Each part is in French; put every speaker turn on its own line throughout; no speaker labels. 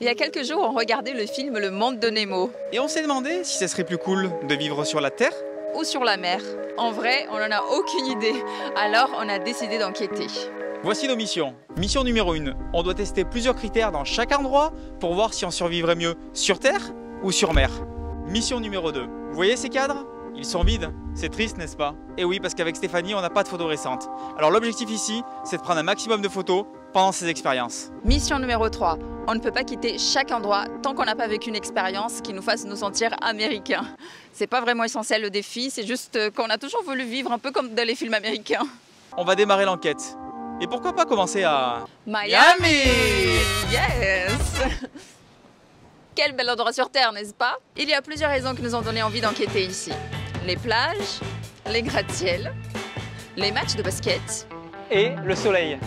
Il y a quelques jours, on regardait le film Le Monde de Nemo.
Et on s'est demandé si ça serait plus cool de vivre sur la Terre
Ou sur la mer. En vrai, on n'en a aucune idée. Alors, on a décidé d'enquêter.
Voici nos missions. Mission numéro 1. On doit tester plusieurs critères dans chaque endroit pour voir si on survivrait mieux sur Terre ou sur mer. Mission numéro 2. Vous voyez ces cadres ? Ils sont vides. C'est triste, n'est-ce pas ? Et oui, parce qu'avec Stéphanie, on n'a pas de photos récentes. Alors l'objectif ici, c'est de prendre un maximum de photos pendant ces expériences.
Mission numéro 3. On ne peut pas quitter chaque endroit tant qu'on n'a pas vécu une expérience qui nous fasse nous sentir américains. C'est pas vraiment essentiel le défi, c'est juste qu'on a toujours voulu vivre un peu comme dans les films américains.
On va démarrer l'enquête. Et pourquoi pas commencer à...
Miami! Yes! Quel bel endroit sur Terre, n'est-ce pas? Il y a plusieurs raisons qui nous ont donné envie d'enquêter ici. Les plages, les gratte-ciels, les matchs de basket.
Et le soleil.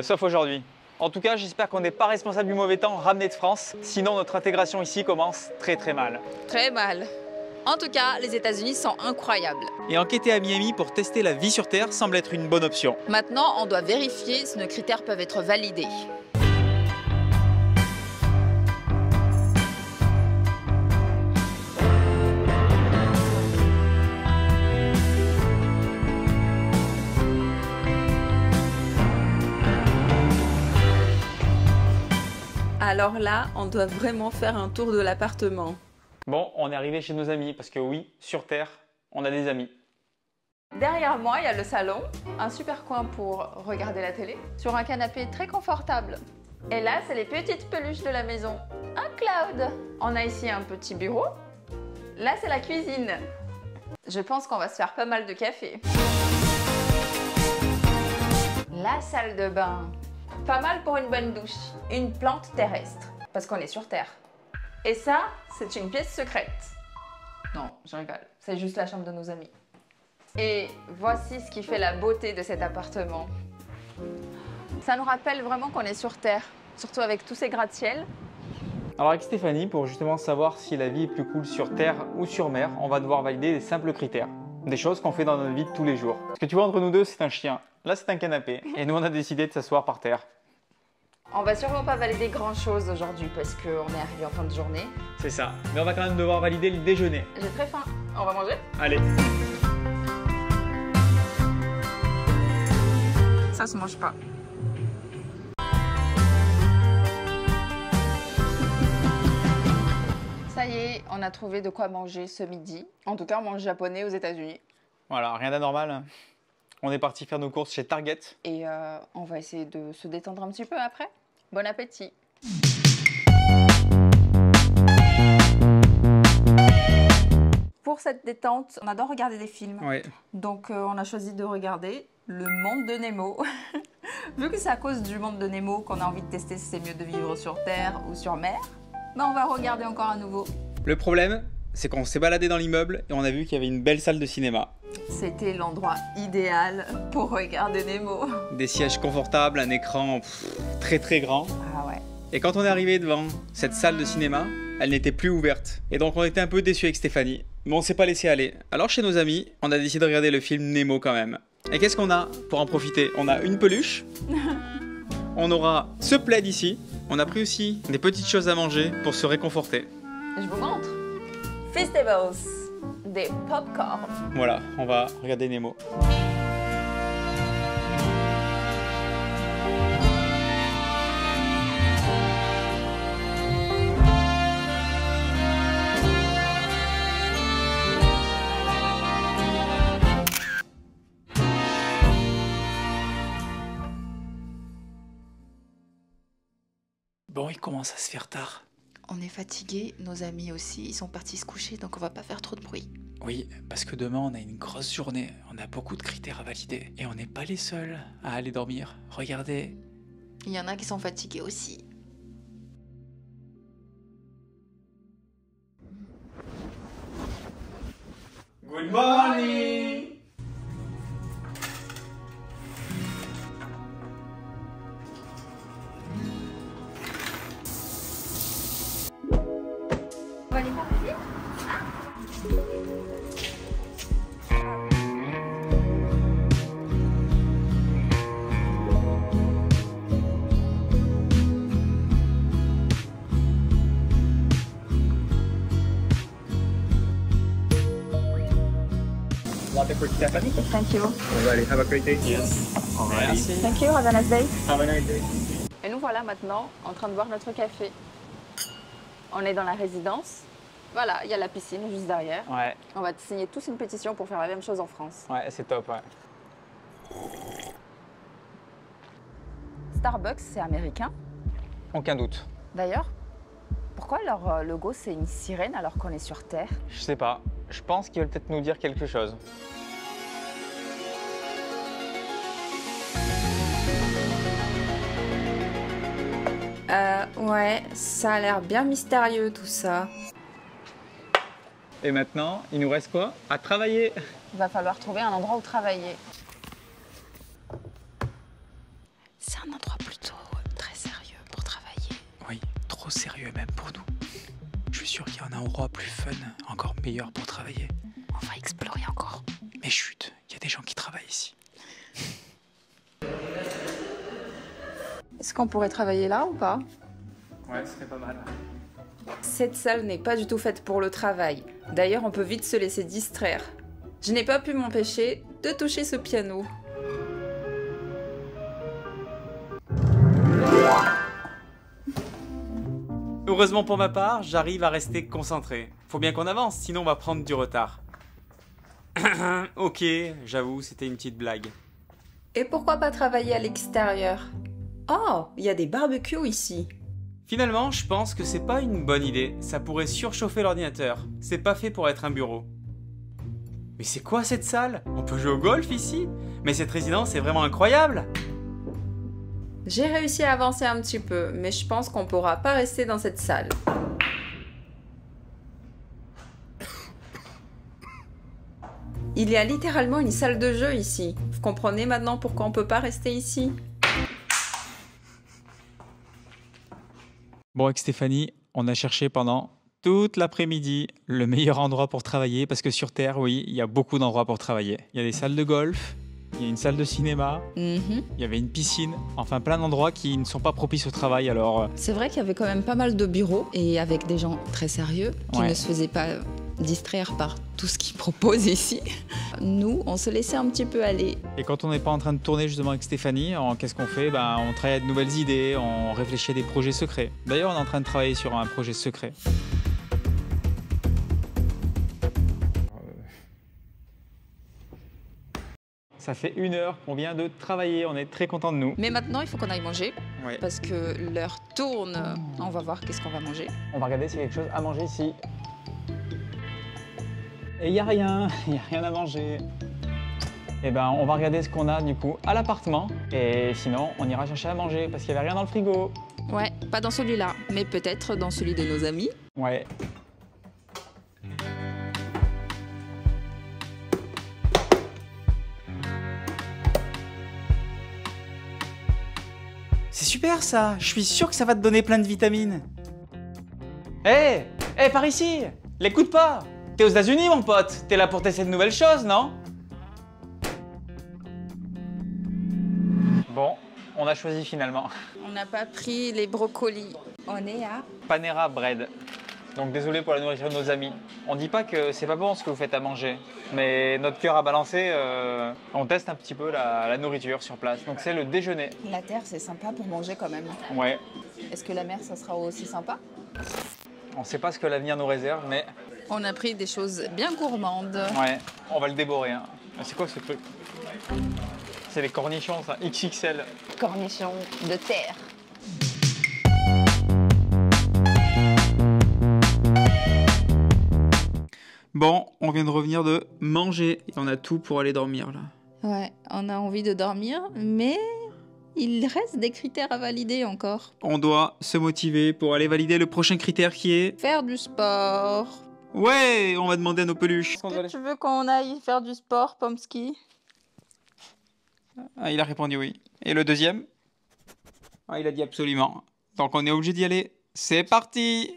Sauf aujourd'hui. En tout cas, j'espère qu'on n'est pas responsable du mauvais temps ramené de France. Sinon, notre intégration ici commence très mal.
Très mal. En tout cas, les États-Unis sont incroyables.
Et enquêter à Miami pour tester la vie sur Terre semble être une bonne option.
Maintenant, on doit vérifier si nos critères peuvent être validés. Alors là, on doit vraiment faire un tour de l'appartement.
Bon, on est arrivé chez nos amis parce que oui, sur Terre, on a des amis.
Derrière moi, il y a le salon, un super coin pour regarder la télé, sur un canapé très confortable. Et là, c'est les petites peluches de la maison. Un cloud. On a ici un petit bureau. Là, c'est la cuisine. Je pense qu'on va se faire pas mal de café. La salle de bain. Pas mal pour une bonne douche. Une plante terrestre, parce qu'on est sur Terre. Et ça, c'est une pièce secrète. Non, je rigole. C'est juste la chambre de nos amis. Et voici ce qui fait la beauté de cet appartement. Ça nous rappelle vraiment qu'on est sur Terre, surtout avec tous ces gratte-ciels.
Alors avec Stéphanie, pour justement savoir si la vie est plus cool sur Terre ou sur mer, on va devoir valider des simples critères. Des choses qu'on fait dans notre vie de tous les jours. Ce que tu vois entre nous deux, c'est un chien. Là, c'est un canapé. Et nous, on a décidé de s'asseoir par terre.
On va sûrement pas valider grand chose aujourd'hui parce qu'on est arrivé en fin de journée.
C'est ça. Mais on va quand même devoir valider le déjeuner.
J'ai très faim. On va manger?
Allez.
Ça se mange pas. Ça y est, on a trouvé de quoi manger ce midi. En tout cas, on mange japonais aux États-Unis.
Voilà, rien d'anormal. On est parti faire nos courses chez Target.
Et on va essayer de se détendre un petit peu après. Bon appétit! Pour cette détente, on adore regarder des films.
Ouais.
Donc on a choisi de regarder Le Monde de Nemo. Vu que c'est à cause du Monde de Nemo qu'on a envie de tester si c'est mieux de vivre sur Terre ou sur mer, on va regarder encore à nouveau.
Le problème, c'est qu'on s'est baladé dans l'immeuble et on a vu qu'il y avait une belle salle de cinéma.
C'était l'endroit idéal pour regarder Nemo.
Des sièges confortables, un écran très grand.
Ah ouais.
Et quand on est arrivé devant cette salle de cinéma, elle n'était plus ouverte. Et donc on était un peu déçus avec Stéphanie. Mais on s'est pas laissé aller. Alors chez nos amis, on a décidé de regarder le film Nemo quand même. Et qu'est-ce qu'on a pour en profiter? On a une peluche. On aura ce plaid ici. On a pris aussi des petites choses à manger pour se réconforter.
Je vous montre. Festivals, des pop-corn.
Voilà, on va regarder Nemo. Bon, il commence à se faire tard.
On est fatigués, nos amis aussi, ils sont partis se coucher, donc on va pas faire trop de bruit.
Oui, parce que demain on a une grosse journée, on a beaucoup de critères à valider. Et on n'est pas les seuls à aller dormir. Regardez.
Il y en a qui sont fatigués aussi.
Good morning!
On va aller voir ici?
for Stephanie.
Thank you.
Alrighty, have a great day.
Yes.
Alrighty.
Thank you, have a nice day.
Have a nice day.
Et nous voilà maintenant en train de boire notre café. On est dans la résidence. Voilà, il y a la piscine juste derrière.
Ouais,
On va signer tous une pétition pour faire la même chose en France.
ouais, c'est top, ouais.
Starbucks, c'est américain.
Aucun doute.
D'ailleurs, pourquoi leur logo c'est une sirène alors qu'on est sur Terre?
Je sais pas. Je pense qu'ils veulent peut-être nous dire quelque chose.
Ouais, ça a l'air bien mystérieux tout ça.
Et maintenant, il nous reste quoi? À travailler.
Il va falloir trouver un endroit où travailler. C'est un endroit plutôt très sérieux pour travailler.
Oui, trop sérieux même pour nous. Je suis sûr qu'il y en a un endroit plus fun, encore meilleur pour travailler.
On va explorer encore.
Mais chut, il y a des gens qui travaillent ici.
Est-ce qu'on pourrait travailler là ou pas?
Ouais, ce serait pas mal.
Cette salle n'est pas du tout faite pour le travail. D'ailleurs, on peut vite se laisser distraire. Je n'ai pas pu m'empêcher de toucher ce piano.
Heureusement pour ma part, j'arrive à rester concentré. Faut bien qu'on avance, sinon on va prendre du retard. Ok, j'avoue, c'était une petite blague.
Et pourquoi pas travailler à l'extérieur? Oh, il y a des barbecues ici.
Finalement, je pense que c'est pas une bonne idée. Ça pourrait surchauffer l'ordinateur. C'est pas fait pour être un bureau. Mais c'est quoi cette salle? On peut jouer au golf ici? Mais cette résidence est vraiment incroyable!
J'ai réussi à avancer un petit peu, mais je pense qu'on pourra pas rester dans cette salle. Il y a littéralement une salle de jeu ici. Vous comprenez maintenant pourquoi on peut pas rester ici?
Bon, avec Stéphanie, on a cherché pendant toute l'après-midi le meilleur endroit pour travailler, parce que sur Terre, oui, il y a beaucoup d'endroits pour travailler. Il y a des salles de golf, il y a une salle de cinéma, il y avait une piscine, enfin plein d'endroits qui ne sont pas propices au travail, alors...
C'est vrai qu'il y avait quand même pas mal de bureaux et avec des gens très sérieux qui
Ouais.
ne se faisaient pas distraire par tout ce qu'ils proposent ici. Nous, on se laissait un petit peu aller.
Et quand on n'est pas en train de tourner justement avec Stéphanie, qu'est-ce qu'on fait? On travaille à de nouvelles idées, on réfléchit à des projets secrets. D'ailleurs, on est en train de travailler sur un projet secret. Ça fait 1 heure qu'on vient de travailler, on est très contents de nous.
Mais maintenant, il faut qu'on aille manger
Ouais.
parce que l'heure tourne. On va voir qu'est-ce qu'on va manger.
On va regarder s'il y a quelque chose à manger ici. Et il n'y a rien, il n'y a rien à manger. Et on va regarder ce qu'on a du coup à l'appartement. Et sinon, on ira chercher à manger parce qu'il n'y avait rien dans le frigo.
Ouais, pas dans celui-là, mais peut-être dans celui de nos amis.
Ouais. C'est super ça, je suis sûr que ça va te donner plein de vitamines. Hé, par ici, l'écoute pas. T'es aux États-Unis mon pote, t'es là pour tester de nouvelles choses, non? Bon, on a choisi finalement.
On n'a pas pris les brocolis. On est à...
Panera Bread. Donc désolé pour la nourriture de nos amis. On dit pas que c'est pas bon ce que vous faites à manger, mais notre cœur a balancé, on teste un petit peu la nourriture sur place. Donc c'est le déjeuner.
La terre, c'est sympa pour manger quand même.
Ouais,
Est-ce que la mer, ça sera aussi sympa?
on sait pas ce que l'avenir nous réserve, mais
On a pris des choses bien gourmandes.
ouais, on va le dévorer. Hein. C'est quoi ce truc? C'est les cornichons, ça, XXL.
Cornichons de terre.
Bon, on vient de revenir de manger. Et on a tout pour aller dormir là.
Ouais, on a envie de dormir, mais il reste des critères à valider encore.
On doit se motiver pour aller valider le prochain critère qui est...
Faire du sport.
Ouais, on va demander à nos peluches.
Est-ce que tu veux qu'on aille faire du sport, Pomsky?
Ah, il a répondu oui. Et le deuxième? Ah, il a dit absolument. Donc on est obligé d'y aller. C'est parti!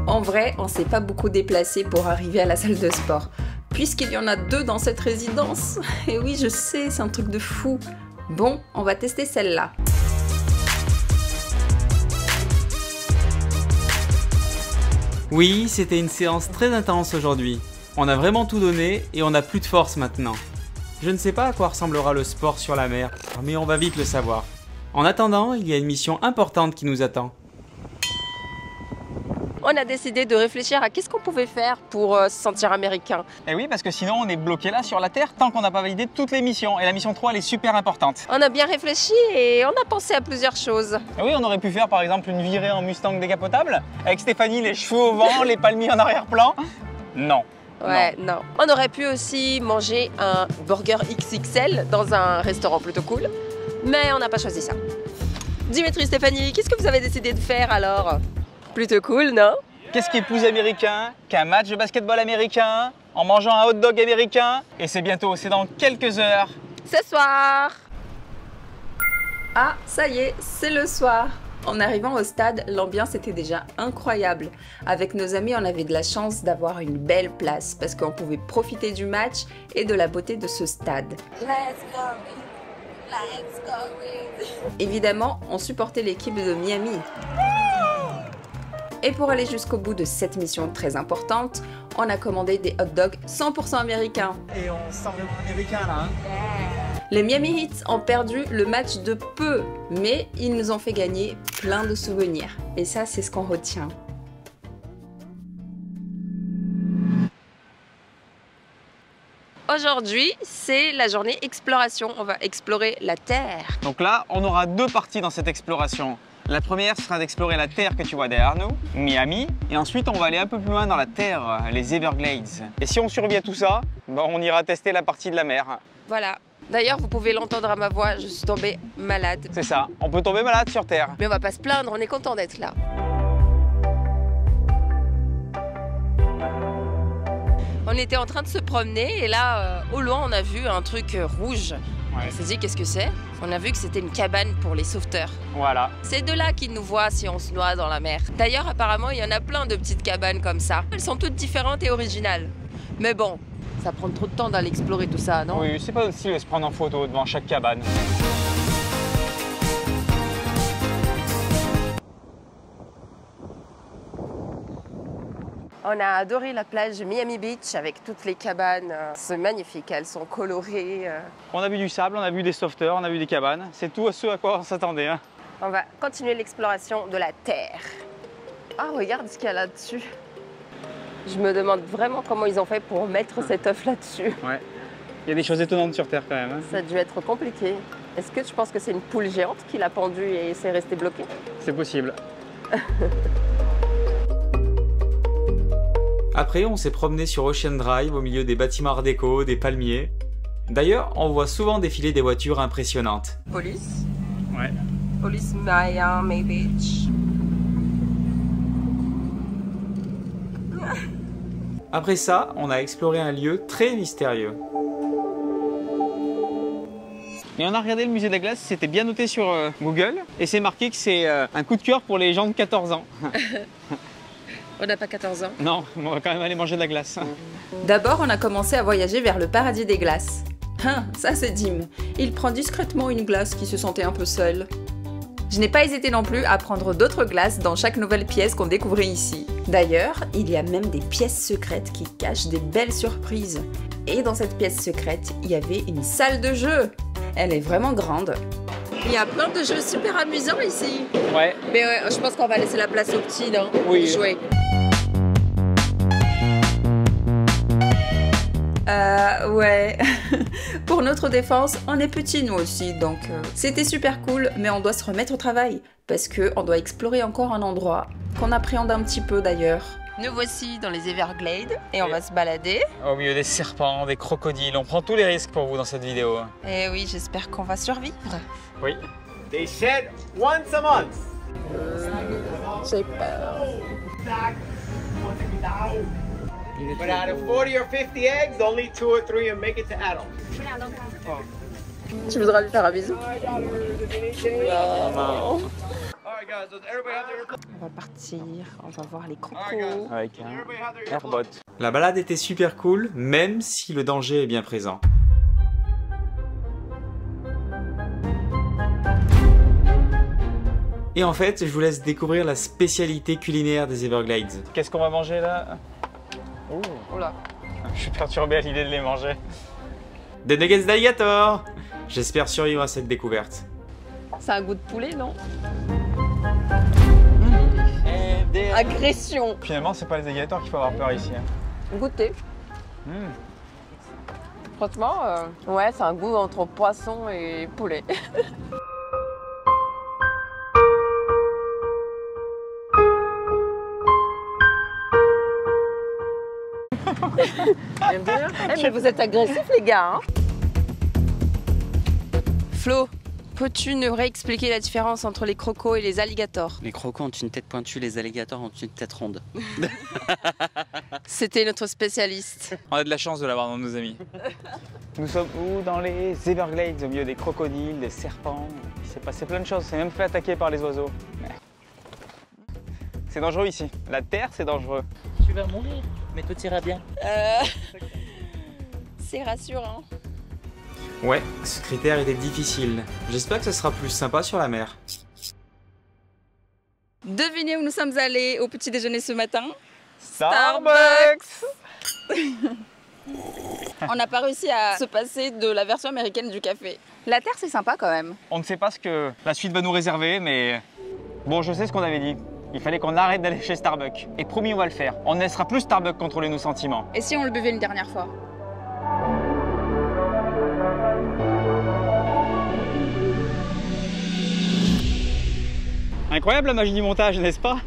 En vrai, on s'est pas beaucoup déplacé pour arriver à la salle de sport, puisqu'il y en a 2 dans cette résidence. Et oui, je sais, c'est un truc de fou. Bon, on va tester celle-là.
Oui, c'était une séance très intense aujourd'hui. On a vraiment tout donné et on n'a plus de force maintenant. Je ne sais pas à quoi ressemblera le sport sur la mer, mais on va vite le savoir. En attendant, il y a une mission importante qui nous attend.
On a décidé de réfléchir à qu'est-ce qu'on pouvait faire pour se sentir américain.
Et oui, parce que sinon on est bloqué là sur la Terre tant qu'on n'a pas validé toutes les missions. Et la mission 3 elle est super importante.
On a bien réfléchi et on a pensé à plusieurs choses.
Et oui, on aurait pu faire par exemple une virée en Mustang décapotable avec Stéphanie les cheveux au vent, les palmiers en arrière-plan. Non.
Ouais, non. On aurait pu aussi manger un burger XXL dans un restaurant plutôt cool, mais on n'a pas choisi ça. Dimitri, Stéphanie, qu'est-ce que vous avez décidé de faire alors? Plutôt cool, non?
Qu'est-ce qui est plus américain qu'un match de basketball américain en mangeant un hot dog américain? Et c'est bientôt, c'est dans quelques heures.
Ce soir!
Ah, ça y est, c'est le soir. En arrivant au stade, l'ambiance était déjà incroyable. Avec nos amis, on avait de la chance d'avoir une belle place parce qu'on pouvait profiter du match et de la beauté de ce stade. Évidemment, on supportait l'équipe de Miami. Et pour aller jusqu'au bout de cette mission très importante, on a commandé des hot dogs 100% américains.
Et on sent vraiment américain là, hein?
Les Miami Heat ont perdu le match de peu, mais ils nous ont fait gagner plein de souvenirs. Et ça, c'est ce qu'on retient.
Aujourd'hui, c'est la journée exploration. On va explorer la Terre.
Donc là, on aura deux parties dans cette exploration. La première sera d'explorer la Terre que tu vois derrière nous, Miami, et ensuite on va aller un peu plus loin dans la Terre, les Everglades. Et si on survit à tout ça, on ira tester la partie de la mer.
Voilà. D'ailleurs, vous pouvez l'entendre à ma voix, je suis tombée malade.
C'est ça, on peut tomber malade sur Terre.
Mais on va pas se plaindre, on est content d'être là. On était en train de se promener et là, au loin, on a vu un truc rouge.
Ouais.
On s'est dit, qu'est-ce que c'est? On a vu que c'était une cabane pour les sauveteurs.
Voilà.
C'est de là qu'ils nous voient si on se noie dans la mer. D'ailleurs, apparemment, il y en a plein de petites cabanes comme ça. Elles sont toutes différentes et originales. Mais bon, ça prend trop de temps d'aller explorer tout ça, non?
Oui, c'est pas facile de se prendre en photo devant chaque cabane.
On a adoré la plage de Miami Beach avec toutes les cabanes. C'est magnifique, elles sont colorées.
On a vu du sable, on a vu des sauveteurs, on a vu des cabanes. C'est tout ce à quoi on s'attendait. Hein.
On va continuer l'exploration de la Terre. Ah, regarde ce qu'il y a là-dessus. Je me demande vraiment comment ils ont fait pour mettre cet œuf là-dessus.
Ouais. Il y a des choses étonnantes sur Terre quand même. Hein.
Ça a dû être compliqué. Est-ce que tu penses que c'est une poule géante qui l'a pendue et c'est resté bloqué?
C'est possible. Après, on s'est promené sur Ocean Drive au milieu des bâtiments art déco, des palmiers. D'ailleurs, on voit souvent défiler des voitures impressionnantes.
Police.
Ouais.
Police Miami Beach.
Après ça, on a exploré un lieu très mystérieux. Et on a regardé le musée de la glace, c'était bien noté sur Google. Et c'est marqué que c'est un coup de cœur pour les gens de 14 ans.
On n'a pas 14 ans.
Non, on va quand même aller manger de la glace.
D'abord, on a commencé à voyager vers le paradis des glaces. Ça c'est Dim. Il prend discrètement une glace qui se sentait un peu seule. Je n'ai pas hésité non plus à prendre d'autres glaces dans chaque nouvelle pièce qu'on découvrait ici. D'ailleurs, il y a même des pièces secrètes qui cachent des belles surprises. Et dans cette pièce secrète, il y avait une salle de jeu. Elle est vraiment grande.
Il y a plein de jeux super amusants ici.
Ouais.
Mais ouais, je pense qu'on va laisser la place aux petits, non?
Oui.
Pour jouer.
Ouais. Pour notre défense, on est petits nous aussi, donc c'était super cool, mais on doit se remettre au travail, parce qu'on doit explorer encore un endroit qu'on appréhende un petit peu d'ailleurs.
Nous voici dans les Everglades et on va se balader.
Au milieu des serpents, des crocodiles, on prend tous les risques pour vous dans cette vidéo.
Et oui, j'espère qu'on va survivre.
Oui.
They shed once a month.
J'ai peur.
But out of 40 or 50 eggs, only 2 or 3 will make it to adults.
Tu voudras lui faire un bisou? Non. On va partir, on va voir les crocos.
Avec un airbot. La balade était super cool, même si le danger est bien présent. Et en fait, je vous laisse découvrir la spécialité culinaire des Everglades. Qu'est-ce qu'on va manger là?
Oula.
Je suis perturbé à l'idée de les manger. Des nuggets d'alligator. J'espère survivre à cette découverte.
Ça a un goût de poulet, non? Agression.
Finalement, c'est pas les alligators qu'il faut avoir peur ici.
Goûter. Franchement, ouais, c'est un goût entre poisson et poulet. Mais vous êtes agressifs, les gars. Hein. Flo, peux-tu nous réexpliquer la différence entre les crocos et les alligators?
Les crocos ont une tête pointue, les alligators ont une tête ronde.
C'était notre spécialiste.
On a de la chance de l'avoir dans nos amis. Nous sommes où? Dans les Everglades, au milieu des crocodiles, des serpents. Il s'est passé plein de choses, on s'est même fait attaquer par les oiseaux. C'est dangereux ici. La terre, c'est dangereux.
Tu vas mourir, mais tout ira bien.
C'est rassurant.
Ouais, ce critère était difficile. J'espère que ce sera plus sympa sur la mer.
Devinez où nous sommes allés au petit déjeuner ce matin?
Starbucks.
On n'a pas réussi à se passer de la version américaine du café. La terre, c'est sympa quand même.
On ne sait pas ce que la suite va nous réserver, mais bon, je sais ce qu'on avait dit. Il fallait qu'on arrête d'aller chez Starbucks. Et promis, on va le faire. On ne laissera plus Starbucks contrôler nos sentiments.
Et si on le buvait une dernière fois?
Incroyable la magie du montage, n'est-ce pas?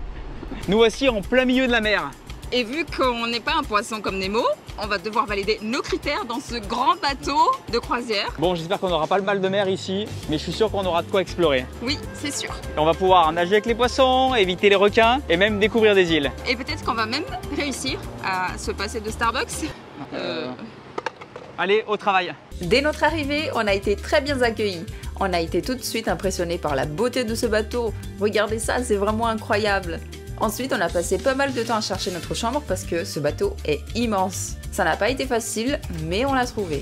Nous voici en plein milieu de la mer.
Et vu qu'on n'est pas un poisson comme Nemo, on va devoir valider nos critères dans ce grand bateau de croisière.
Bon, j'espère qu'on n'aura pas le mal de mer ici, mais je suis sûr qu'on aura de quoi explorer.
Oui, c'est sûr.
Et on va pouvoir nager avec les poissons, éviter les requins et même découvrir des îles.
Et peut-être qu'on va même réussir à se passer de Starbucks.
Allez, au travail.
Dès notre arrivée, on a été très bien accueillis. On a été tout de suite impressionnés par la beauté de ce bateau. Regardez ça, c'est vraiment incroyable. Ensuite, on a passé pas mal de temps à chercher notre chambre parce que ce bateau est immense. Ça n'a pas été facile, mais on l'a trouvé.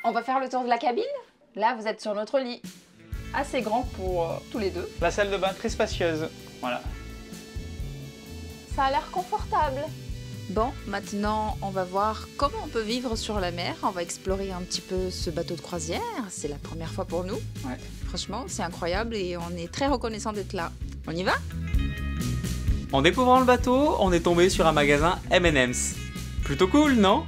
On va faire le tour de la cabine. Là, vous êtes sur notre lit. Assez grand pour tous les deux.
La salle de bain très spacieuse. Voilà.
Ça a l'air confortable. Bon, maintenant, on va voir comment on peut vivre sur la mer. On va explorer un petit peu ce bateau de croisière. C'est la première fois pour nous.
Ouais.
Franchement, c'est incroyable et on est très reconnaissant d'être là. On y va?
En découvrant le bateau, on est tombé sur un magasin M&M's. Plutôt cool, non?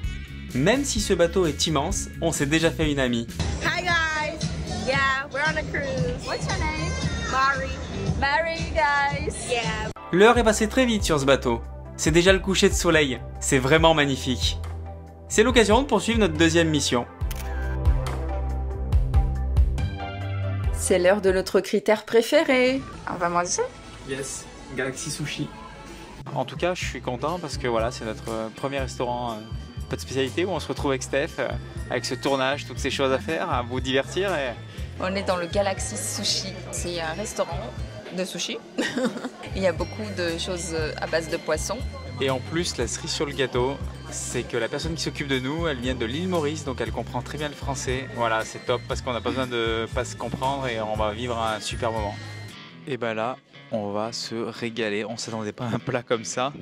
Même si ce bateau est immense, on s'est déjà fait une amie.
Hi guys. Yeah, we're on a cruise.
What's your name?
Mari.
Mary, guys.
Yeah.
L'heure est passée très vite sur ce bateau. C'est déjà le coucher de soleil. C'est vraiment magnifique. C'est l'occasion de poursuivre notre deuxième mission.
C'est l'heure de notre critère préféré. On va manger?
Yes, Galaxy Sushi. En tout cas, je suis content parce que voilà, c'est notre premier restaurant pas de spécialité où on se retrouve avec Steph, avec ce tournage, toutes ces choses à faire, à vous divertir. Et...
On est dans le Galaxy Sushi. C'est un restaurant de sushi. Il y a beaucoup de choses à base de poisson.
Et en plus, la cerise sur le gâteau, c'est que la personne qui s'occupe de nous, elle vient de l'île Maurice, donc elle comprend très bien le français. Voilà, c'est top parce qu'on n'a pas besoin de pas se comprendre et on va vivre un super moment. Et ben là, on va se régaler. On ne s'attendait pas à un plat comme ça.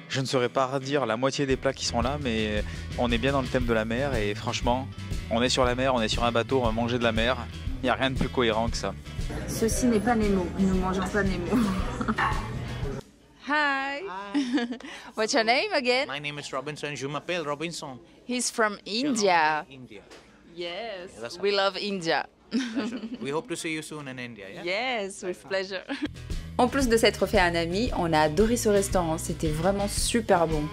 Je ne saurais pas redire la moitié des plats qui sont là, mais on est bien dans le thème de la mer et franchement, on est sur la mer, on est sur un bateau, on va manger de la mer. Il n'y a rien de plus cohérent que ça.
Ceci n'est pas Nemo, nous ne mangeons pas Nemo. Hi. What's your name again?
My name is Robinson Jumapel Robinson.
He's from India.
India.
Yes,
Yeah, that's
we love India.
We hope to see you soon in India. Yeah?
Yes, with pleasure. En plus de s'être fait un ami, on a adoré ce restaurant, c'était vraiment super bon.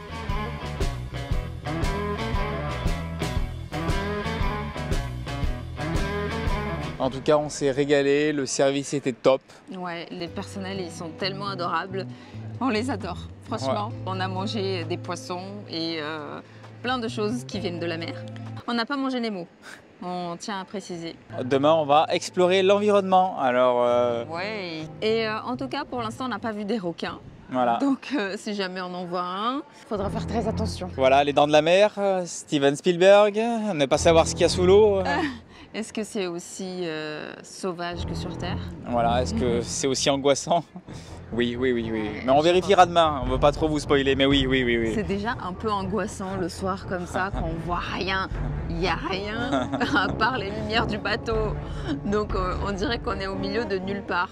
En tout cas, on s'est régalé, le service était top.
Ouais, les personnels, ils sont tellement adorables. On les adore, franchement. Ouais. On a mangé des poissons et plein de choses qui viennent de la mer. On n'a pas mangé Nemo, on tient à préciser.
Demain, on va explorer l'environnement. Alors.
Ouais. Et en tout cas, pour l'instant, on n'a pas vu des requins.
Voilà.
Donc, si jamais on en voit un, il faudra faire très attention.
Voilà, les dents de la mer, Steven Spielberg, ne pas savoir ce qu'il y a sous l'eau.
Est-ce que c'est aussi sauvage que sur Terre?
Voilà, est-ce que c'est aussi angoissant? Oui. Mais on vérifiera demain, on veut pas trop vous spoiler, mais oui.
C'est déjà un peu angoissant le soir comme ça, quand on voit rien. Il n'y a rien à part les lumières du bateau. Donc on dirait qu'on est au milieu de nulle part.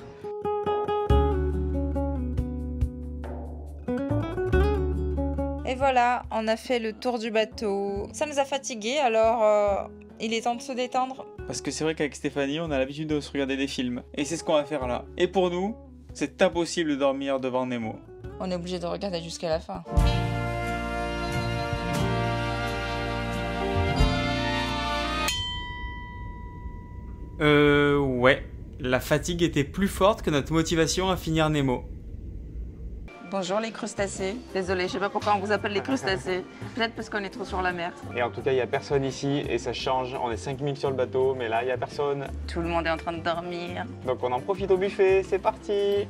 Et voilà, on a fait le tour du bateau. Ça nous a fatigués, alors il est temps de se détendre.
Parce que c'est vrai qu'avec Stéphanie, on a l'habitude de se regarder des films. Et c'est ce qu'on va faire là. Et pour nous, c'est impossible de dormir devant Nemo.
On est obligé de regarder jusqu'à la fin.
Ouais. La fatigue était plus forte que notre motivation à finir Nemo.
Bonjour les crustacés. Désolée, je sais pas pourquoi on vous appelle les crustacés. Peut-être parce qu'on est trop sur la mer.
Et en tout cas, il n'y a personne ici et ça change. On est 5000 sur le bateau, mais là, il n'y a personne.
Tout le monde est en train de dormir.
Donc on en profite au buffet, c'est parti!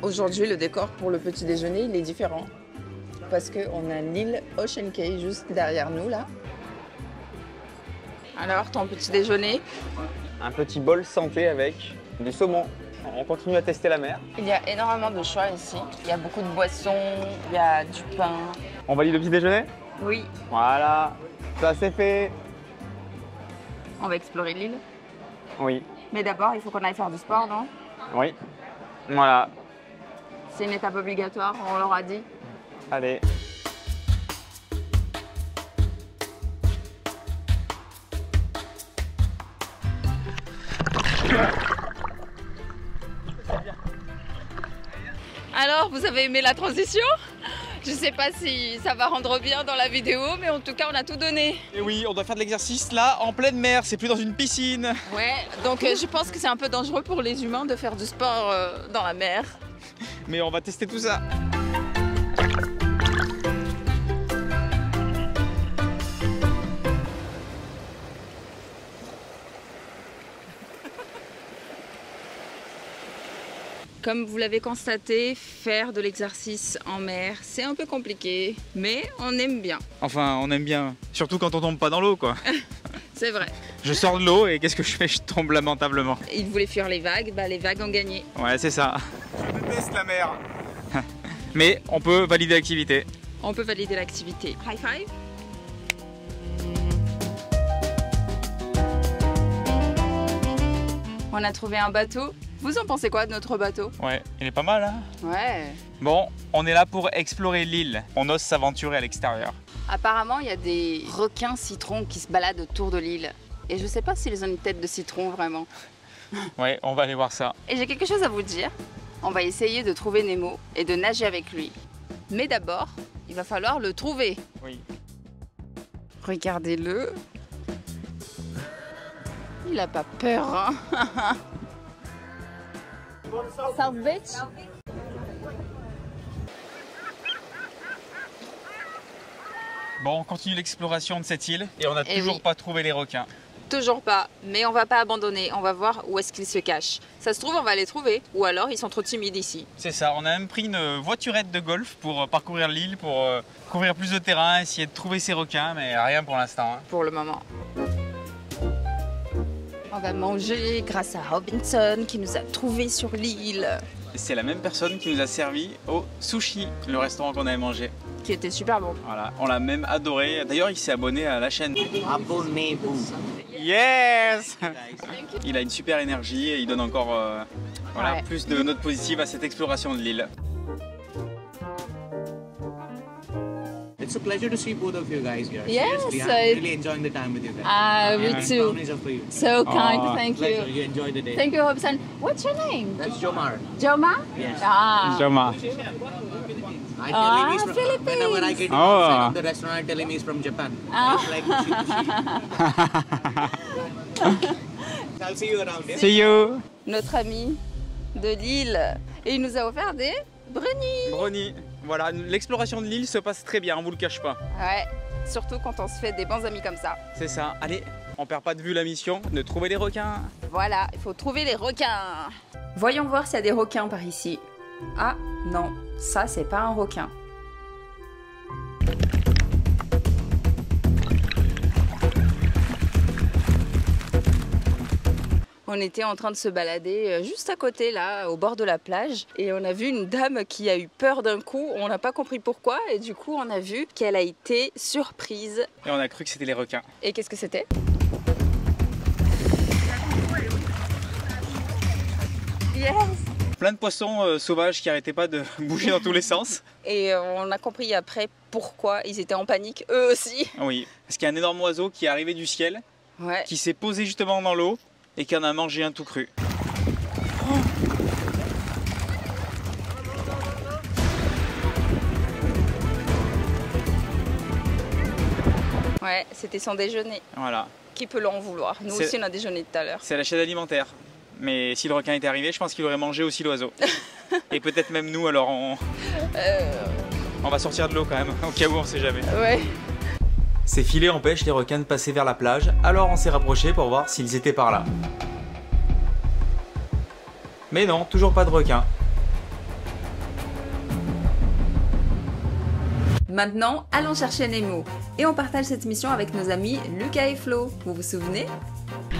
Aujourd'hui, le décor pour le petit déjeuner, il est différent. Parce qu'on a l'île Ocean Cay juste derrière nous, là. Alors, ton petit déjeuner?
Un petit bol santé avec du saumon. On continue à tester la mer.
Il y a énormément de choix ici. Il y a beaucoup de boissons, il y a du pain.
On valide le petit déjeuner?
Oui.
Voilà, ça c'est fait.
On va explorer l'île.
Oui.
Mais d'abord, il faut qu'on aille faire du sport, non?
Oui. Voilà.
C'est une étape obligatoire, on leur a dit.
Allez.
Alors, vous avez aimé la transition? Je sais pas si ça va rendre bien dans la vidéo, mais en tout cas, on a tout donné.
Et oui, on doit faire de l'exercice là, en pleine mer, c'est plus dans une piscine.
Ouais, donc je pense que c'est un peu dangereux pour les humains de faire du sport dans la mer.
Mais on va tester tout ça.
Comme vous l'avez constaté, faire de l'exercice en mer, c'est un peu compliqué, mais on aime bien.
Enfin, on aime bien, surtout quand on tombe pas dans l'eau, quoi.
C'est vrai.
Je sors de l'eau et qu'est-ce que je fais? Je tombe lamentablement.
Il voulait fuir les vagues, bah les vagues ont gagné.
Ouais, c'est ça. Je déteste la mer. Mais on peut valider l'activité.
On peut valider l'activité. High five. On a trouvé un bateau. Vous en pensez quoi de notre bateau?
Ouais, il est pas mal, hein?
Ouais.
Bon, on est là pour explorer l'île. On ose s'aventurer à l'extérieur.
Apparemment, il y a des requins citrons qui se baladent autour de l'île. Et je sais pas s'ils ont une tête de citron vraiment.
Ouais, on va aller voir ça.
Et j'ai quelque chose à vous dire. On va essayer de trouver Nemo et de nager avec lui. Mais d'abord, il va falloir le trouver.
Oui.
Regardez-le. Il a pas peur, hein? South Beach.
Bon, on continue l'exploration de cette île et on n'a toujours pas trouvé les requins.
Toujours pas, mais on va pas abandonner, on va voir où est-ce qu'ils se cachent. Ça se trouve, on va les trouver, ou alors ils sont trop timides ici.
C'est ça, on a même pris une voiturette de golf pour parcourir l'île, pour couvrir plus de terrain, essayer de trouver ces requins, mais rien pour l'instant. Hein.
Pour le moment. On va manger grâce à Robinson qui nous a trouvés sur l'île.
C'est la même personne qui nous a servi au sushi, le restaurant qu'on avait mangé.
Qui était super bon.
Voilà, on l'a même adoré. D'ailleurs, il s'est abonné à la chaîne.
Abonnez-vous.
Yes! Il a une super énergie et il donne encore voilà,
ouais.
plus de notes positives à cette exploration de l'île.
It's a pleasure to see both of you guys here.
Yes,
Seriously, I'm really enjoying the time with you guys.
Me
And
too.
brownies are for you.
So kind, thank
Pleasure.
you.
You enjoy the day.
Thank you, Robinson. What's your name?
That's Jomar.
Joma?
Yes.
Ah.
Joma.
I tell him he's from,
Philippines.
whenever I get
Oh.
outside of the restaurant, I tell him he's from Japan. It's like sushi. I'll see you around. Yeah?
See you!
Notre ami de l'île. Et il nous a offert des brownies.
Brownie. Voilà, l'exploration de l'île se passe très bien, on vous le cache pas.
Ouais, surtout quand on se fait des bons amis comme ça.
C'est ça. Allez, on perd pas de vue la mission de trouver les requins.
Voilà, il faut trouver les requins. Voyons voir s'il y a des requins par ici. Ah non, ça c'est pas un requin. On était en train de se balader juste à côté, là, au bord de la plage. Et on a vu une dame qui a eu peur d'un coup. On n'a pas compris pourquoi. Et du coup, on a vu qu'elle a été surprise.
Et on a cru que c'était les requins.
Et qu'est-ce que c'était? Yes!
Plein de poissons sauvages qui arrêtaient pas de bouger dans tous les sens.
Et on a compris après pourquoi ils étaient en panique, eux aussi.
Oui, parce qu'il y a un énorme oiseau qui est arrivé du ciel,
Ouais.
qui s'est posé justement dans l'eau et qui en a mangé un tout cru.
Ouais, c'était son déjeuner.
Voilà,
Qui peut l'en vouloir? Nous
C'est-
aussi, on a déjeuné tout à l'heure.
c'est la chaîne alimentaire. Mais si le requin était arrivé, je pense qu'il aurait mangé aussi l'oiseau. Et peut-être même nous, alors on va sortir de l'eau quand même, au cas où on sait jamais.
Ouais.
Ces filets empêchent les requins de passer vers la plage, alors on s'est rapproché pour voir s'ils étaient par là. Mais non, toujours pas de requins.
Maintenant, allons chercher Nemo. Et on partage cette mission avec nos amis Lucas et Flo. Vous vous souvenez?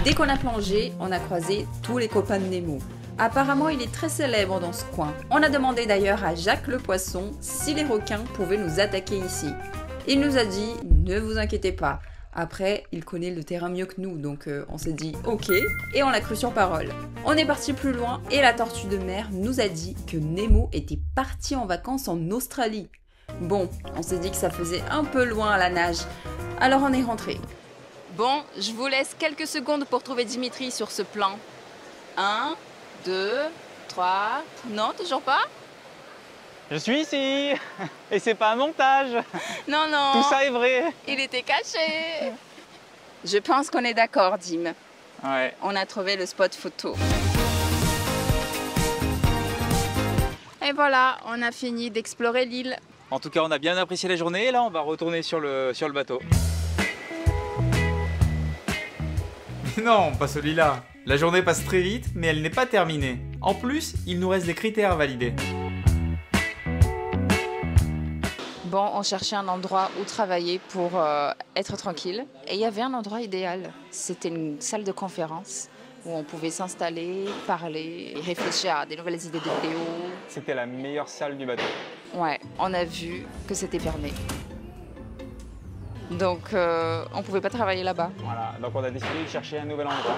Dès qu'on a plongé, on a croisé tous les copains de Nemo. Apparemment, il est très célèbre dans ce coin. On a demandé d'ailleurs à Jacques le poisson si les requins pouvaient nous attaquer ici. Il nous a dit « Ne vous inquiétez pas ». Après, il connaît le terrain mieux que nous, donc on s'est dit « Ok » et on l'a cru sur parole. On est parti plus loin et la tortue de mer nous a dit que Nemo était parti en vacances en Australie. Bon, on s'est dit que ça faisait un peu loin à la nage, alors on est rentré. Bon, je vous laisse quelques secondes pour trouver Dimitri sur ce plan. 1, 2, 3... Non, toujours pas?
Je suis ici. Et c'est pas un montage.
Non, non.
Tout ça est vrai.
Il était caché. Je pense qu'on est d'accord, Dim.
Ouais.
On a trouvé le spot photo. Et voilà, on a fini d'explorer l'île.
En tout cas, on a bien apprécié la journée et là, on va retourner sur le bateau. Non, pas celui-là. La journée passe très vite, mais elle n'est pas terminée. En plus, il nous reste des critères à valider.
Bon, on cherchait un endroit où travailler pour être tranquille. Et il y avait un endroit idéal. C'était une salle de conférence où on pouvait s'installer, parler, et réfléchir à des nouvelles idées de vidéo.
C'était la meilleure salle du bateau.
Ouais, on a vu que c'était fermé. Donc, on pouvait pas travailler là-bas.
Voilà, donc on a décidé de chercher un nouvel endroit.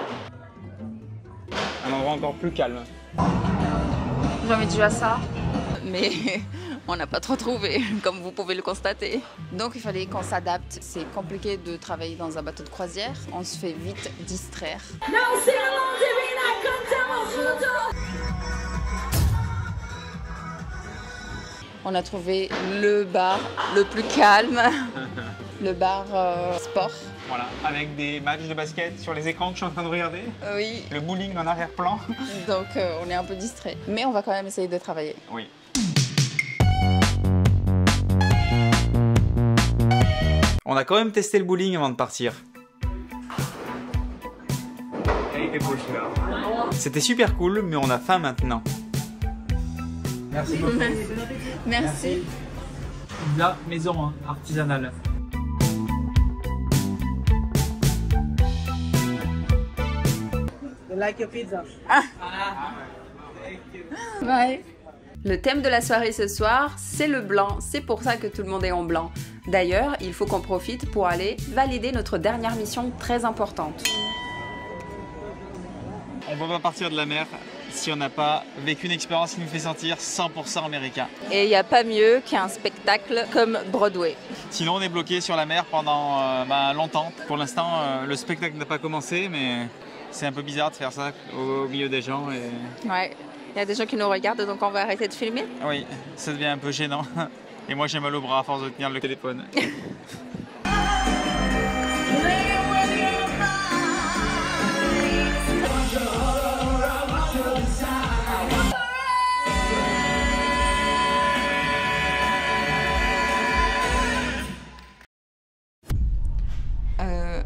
Un endroit encore plus calme.
J'ai envie de jouer à ça. Mais on n'a pas trop trouvé, comme vous pouvez le constater. Donc il fallait qu'on s'adapte. C'est compliqué de travailler dans un bateau de croisière. On se fait vite distraire. On a trouvé le bar le plus calme, le bar sport.
Voilà, avec des matchs de basket sur les écrans que je suis en train de regarder.
Oui,
Le bowling en arrière-plan.
donc on est un peu distrait. Mais on va quand même essayer de travailler.
Oui. On a quand même testé le bowling avant de partir. C'était super cool, mais on a faim maintenant. Merci beaucoup.
Merci.
La maison artisanale.
You like your pizza?
Ouais. Le thème de la soirée ce soir, c'est le blanc. C'est pour ça que tout le monde est en blanc. D'ailleurs, il faut qu'on profite pour aller valider notre dernière mission très importante.
On ne va pas partir de la mer si on n'a pas vécu une expérience qui nous fait sentir 100% américain.
Et il n'y a pas mieux qu'un spectacle comme Broadway.
Sinon, on est bloqué sur la mer pendant longtemps. Pour l'instant, le spectacle n'a pas commencé, mais c'est un peu bizarre de faire ça au milieu des gens. Et...
Ouais. Il y a des gens qui nous regardent, donc on va arrêter de filmer.
Oui, ça devient un peu gênant. Et moi, j'ai mal au bras à force de tenir le téléphone.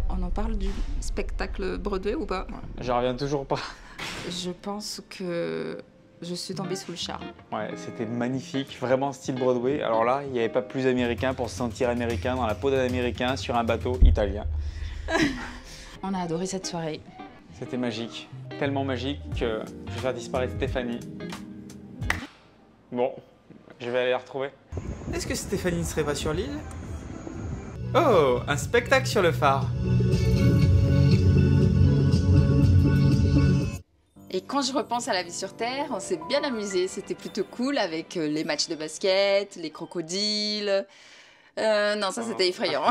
On en parle du spectacle Broadway ou pas?
J'en reviens toujours pas.
Je pense que je suis tombée sous le charme.
Ouais, c'était magnifique, vraiment style Broadway. Alors là, il n'y avait pas plus américain pour se sentir américain dans la peau d'un américain sur un bateau italien.
On a adoré cette soirée.
C'était magique. Tellement magique que je vais faire disparaître Stéphanie. Bon, je vais aller la retrouver. Est-ce que Stéphanie ne serait pas sur l'île? Oh, un spectacle sur le phare.
Et quand je repense à la vie sur Terre, on s'est bien amusé. C'était plutôt cool avec les matchs de basket, les crocodiles. Non, ça c'était effrayant.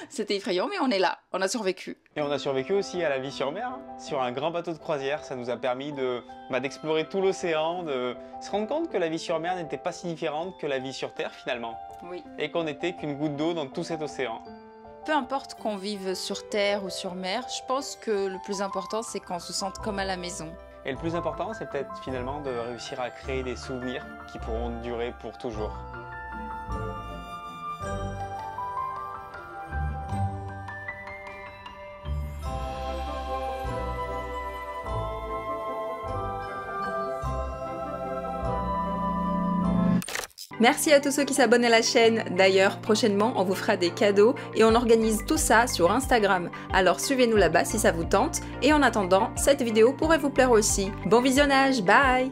C'était effrayant, mais on est là, on a survécu.
Et on a survécu aussi à la vie sur mer, hein, sur un grand bateau de croisière. Ça nous a permis d'explorer tout l'océan, de se rendre compte que la vie sur mer n'était pas si différente que la vie sur Terre finalement.
Oui.
Et qu'on n'était qu'une goutte d'eau dans tout cet océan.
Peu importe qu'on vive sur Terre ou sur mer, je pense que le plus important c'est qu'on se sente comme à la maison.
Et le plus important, c'est peut-être finalement de réussir à créer des souvenirs qui pourront durer pour toujours.
Merci à tous ceux qui s'abonnent à la chaîne. D'ailleurs, prochainement, on vous fera des cadeaux et on organise tout ça sur Instagram. Alors suivez-nous là-bas si ça vous tente. Et en attendant, cette vidéo pourrait vous plaire aussi. Bon visionnage, bye!